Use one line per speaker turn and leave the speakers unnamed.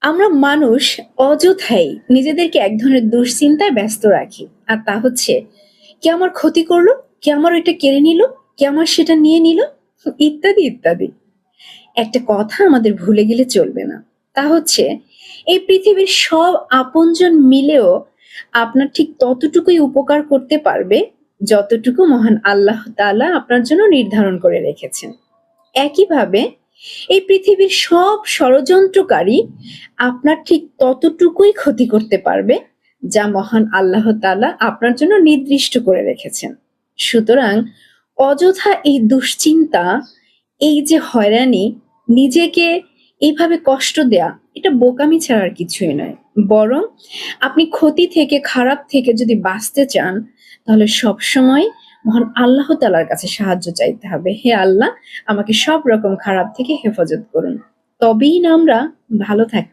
আমরা মানুষ অযথাই নিজেদেরকে এক ধরনের দুশ্চিন্তায় ব্যস্ত রাখি। আর তা হচ্ছে, কে আমার ক্ষতি করলো? কে আমার এটা কেড়ে নিল? কে আমার সেটা নিয়ে নিল? ইত্যাদি, ইত্যাদি। একটা কথা আমাদের ভুলে গেলে চলবে না। তা হচ্ছে, এই পৃথিবীর সব আপনজন মিলেও আপনার ঠিক ততটুকুই উপকার করতে পারবে, যতটুকু মহান আল্লাহ তাআলা আপনার জন্য নির্ধারণ করে রেখেছেন। একইভাবে এই পৃথিবীর সব ষড়যন্ত্রকারী আপনার ঠিক ততটুকুই ক্ষতি করতে পারবে, যা মহান আল্লাহ তাআলা আপনার জন্য নির্দিষ্ট করে রেখেছেন। সুতরাং অযথা এই দুশ্চিন্তা, এই যে হয়রানি, নিজেকে এইভাবে কষ্ট দেয়া, এটা বোকামি ছাড়া আর কিছুই নয়। বরং আপনি ক্ষতি থেকে, খারাপ থেকে যদি বাঁচতে চান, তাহলে সবসময় মহান আল্লাহ তাআলার কাছে সাহায্য চাইতে হবে। হে আল্লাহ, আমাকে সব রকম খারাপ থেকে হেফাজত করুন। তবেই না আমরা ভালো থাকতে